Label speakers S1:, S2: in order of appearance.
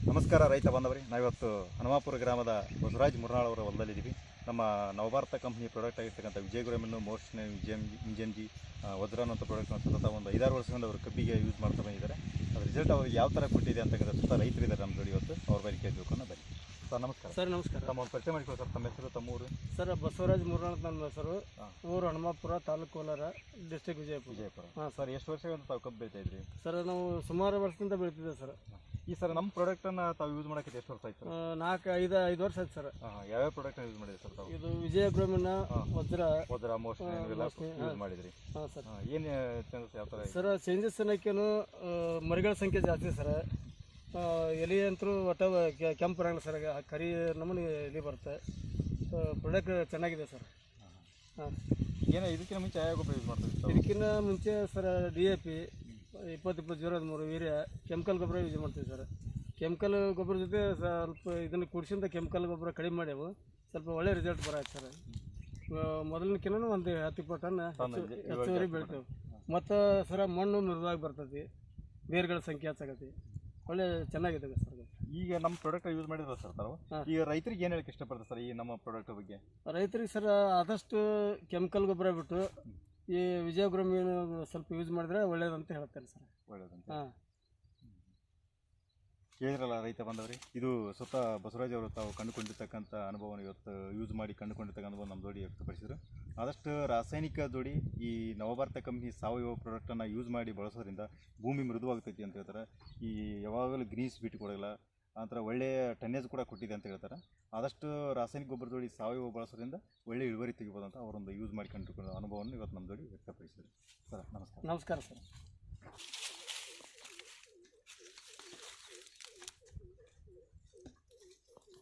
S1: ನಮಸ್ಕಾರ ರೈತ ಬಾಂಧವರೇ, ನಾವಿವತ್ತು ಹನುಮಾಪುರ ಗ್ರಾಮದ ಬಸವರಾಜ್ ಮುರ್ನಾಳ್ ಅವರ ಹೊಲದಲ್ಲಿದ್ದೀವಿ. ನಮ್ಮ ನವಭಾರತ ಕಂಪ್ನಿ ಪ್ರಾಡಕ್ಟ್ ಆಗಿರ್ತಕ್ಕಂಥ ವಿಜಯಗುರಮನ್ನು ಮೋರ್ಷನ್ ಇಂಜನ್ಜಿ ವಜ್ರ ಅನ್ನೋ ಪ್ರಾಡಕ್ಟ್ನ ಸತತ ಒಂದು 5-6 ವರ್ಷದಿಂದ ಅವರು ಕಬ್ಬಿಗೆ ಯೂಸ್ ಮಾಡ್ತಾ ಬಂದಿದ್ದಾರೆ. ಅದರ ರಿಸಲ್ಟ್ ಅವ್ರಿಗೆ ಯಾವ ಥರ ಕೊಟ್ಟಿದೆ ಅಂತಕ್ಕಂಥ ಸುತ್ತ ರೈತರಿದ್ದಾರೆ ನಮ್ಮ ಜೋಡಿ. ಇವತ್ತು ಅವ್ರ ಬಳಿ ಕೇಳಬೇಕು ಬನ್ನಿ. ಸರ್ ನಮಸ್ಕಾರ.
S2: ಸರ್ ನಮಸ್ಕಾರ.
S1: ತಮ್ಮ ಒಂದು ಪರಿಚಯ ಮಾಡಿಕೊಳ್ಳಿ ಸರ್. ತಮ್ಮ ಹೆಸರು, ತಮ್ಮ ಊರು?
S2: ಸರ್ ಬಸವರಾಜ್ ಮುರ್ನಾಳ್ ಅಂತ ನನ್ನ ಹೆಸರು. ಊರು ಹನುಮಾಪುರ, ತಾಲೂಕು ಕೋಲಾರ, ಡಿಸ್ಟ್ರಿಕ್ಟ್ ವಿಜಯಪುರ.
S1: ಹಾಂ ಸರ್, ಎಷ್ಟು ವರ್ಷಗಳಿಂದ ತಾವು ಕಬ್ಬು ಬೆಳೀತಾ ಇದ್ರಿ?
S2: ಸರ್ ನಾವು ಸುಮಾರು ವರ್ಷದಿಂದ ಬೆಳೀತಿದ್ದೆ ಸರ್.
S1: ಈ ಸರ್ ನಮ್ಮ ಪ್ರಾಡಕ್ಟನ್ನು ತಾವು ಯೂಸ್ ಮಾಡೋಕ್ಕೆ ಎಷ್ಟು ವರ್ಷ ಆಯ್ತು?
S2: 4-5 ವರ್ಷ ಆಯ್ತು ಸರ್.
S1: ಯಾವ್ಯಾವ ಪ್ರಾಡಕ್ಟ್ನ ಯೂಸ್ ಮಾಡಿದ್ರಿ ಸರ್ ತಾವು?
S2: ಇದು ವಿಜಯಗುರಮಿನ ವಜ್ರ
S1: ಮೋಸ್ಟ್ಲಿ ಯೂಸ್ ಮಾಡಿದ್ರಿ.
S2: ಹಾಂ ಸರ್.
S1: ಏನು ಚೇಂಜಸ್ ಯಾವ ಥರ
S2: ಸರ್? ಚೇಂಜಸ್ ಅನ್ನೋಕ್ಕೇನು ಮರಿಗಳ ಸಂಖ್ಯೆ ಜಾಸ್ತಿ ಸರ್. ಎಲೆ ಅಂತೂ ಒಟ್ಟ ಕೆಂಪು ಬರಂಗಿಲ್ಲ ಸರ್, ಕರಿ ನಮೂನಿ ಎಲೆ ಬರುತ್ತೆ. ಪ್ರಾಡಕ್ಟ್ ಚೆನ್ನಾಗಿದೆ ಸರ್. ಹಾಂ.
S1: ಏನೋ ಇದಕ್ಕಿಂತ ಮುಂಚೆ ಯಾವ ಗೊಬ್ಬರ ಯೂಸ್ ಮಾಡ್ತೀವಿ?
S2: ಇದಕ್ಕಿಂತ ಮುಂಚೆ ಸರ್ DAP 20-20-03 ವೀರ್ಯ ಕೆಮಿಕಲ್ ಗೊಬ್ಬರ ಯೂಸ್ ಮಾಡ್ತೀವಿ ಸರ್. ಕೆಮಿಕಲ್ ಗೊಬ್ಬರ ಜೊತೆ ಸ್ವಲ್ಪ ಇದನ್ನು ಕೂಡಿಸಿಂದ ಕೆಮಿಕಲ್ ಗೊಬ್ಬರ ಕಡಿಮೆ ಮಾಡ್ಯಾವು, ಸ್ವಲ್ಪ ಒಳ್ಳೆ ರಿಸಲ್ಟ್ ಬರತ್ತೆ ಸರ್. ಮೊದಲಿನಕಿನ್ನ ಒಂದು 10-20 ಟನ್ ಹೆಚ್ಚುವರಿ ಬೆಳಿತೇವೆ. ಮತ್ತು ಸರ ಮಣ್ಣು ಮೃದುವಾಗಿ ಬರ್ತೈತಿ, ಬೇರುಗಳ ಸಂಖ್ಯೆ ಹೆಚ್ಚಾಗತಿ, ಒಳ್ಳೆ ಚೆನ್ನಾಗಿದೆ ಸರ್.
S1: ಈಗ ನಮ್ಮ ಪ್ರಾಡಕ್ಟ್ ಯೂಸ್ ಮಾಡಿದ್ರೆ ಸರ್ ತಾವು ಈಗ ರೈತರಿಗೆ ಏನು ಹೇಳಕ್ಕೆ ಇಷ್ಟಪಡ್ತಾರೆ ಸರ್ ಈ ನಮ್ಮ ಪ್ರಾಡಕ್ಟ್ ಬಗ್ಗೆ?
S2: ರೈತರಿಗೆ ಸರ್ ಆದಷ್ಟು ಕೆಮಿಕಲ್ ಗೊಬ್ಬರ ಬಿಟ್ಟು ಈ ವಿಜಯಗುರಮ್ ಸ್ವಲ್ಪ ಯೂಸ್ ಮಾಡಿದ್ರೆ ಒಳ್ಳೇದಂತ ಹೇಳ್ತಾರೆ ಸರ್.
S1: ಒಳ್ಳೇದಂತ.
S2: ಹಾಂ.
S1: ಕೇಳಿದ್ರಲ್ಲ ರೈತ ಬಂದವ್ರಿ, ಇದು ಸ್ವತಃ ಬಸವರಾಜ್ ಅವರು ತಾವು ಕಂಡುಕೊಂಡಿರ್ತಕ್ಕಂಥ ಅನುಭವವನ್ನು ಇವತ್ತು ಯೂಸ್ ಮಾಡಿ ಕಂಡುಕೊಂಡಿರ್ತಕ್ಕಂಥ ಅನುಭವ ನಮ್ಮ ಜೋಡಿ ವ್ಯಕ್ತಪಡಿಸಿದರು. ಆದಷ್ಟು ರಾಸಾಯನಿಕ ಜೋಡಿ ಈ ನವಭಾರತ ಕಂಪ್ನಿ ಸಾವಯವ ಪ್ರಾಡಕ್ಟನ್ನು ಯೂಸ್ ಮಾಡಿ ಬಳಸೋದ್ರಿಂದ ಭೂಮಿ ಮೃದುವಾಗ್ತೈತಿ ಅಂತ ಹೇಳ್ತಾರೆ. ಈ ಯಾವಾಗಲೂ ಗ್ರೀಸ್ ಬಿಟ್ಟು ಕೊಡೋಲ್ಲ, ಆ ಥರ ಒಳ್ಳೆಯ ಟನ್ನೇಜ್ ಕೂಡ ಕೊಟ್ಟಿದೆ ಅಂತ ಹೇಳ್ತಾರೆ. ಆದಷ್ಟು ರಾಸಾಯನಿಕ ಗೊಬ್ಬರ ಜೋಡಿ ಸಾವಯವ ಬಳಸೋದ್ರಿಂದ ಒಳ್ಳೆ ಇಳುವರಿ ತೆಗಿಬೋದು ಅಂತ ಅವರೊಂದು ಯೂಸ್ ಮಾಡಿ ಕಂಡುಕೊಳ್ಳೋ ಅನುಭವವನ್ನು ಇವತ್ತು ನಮ್ಮ ಜೋಡಿ ವ್ಯಕ್ತಪಡಿಸಿದರು. ಸರ್ ನಮಸ್ಕಾರ.
S2: ನಮಸ್ಕಾರ ಸರ್.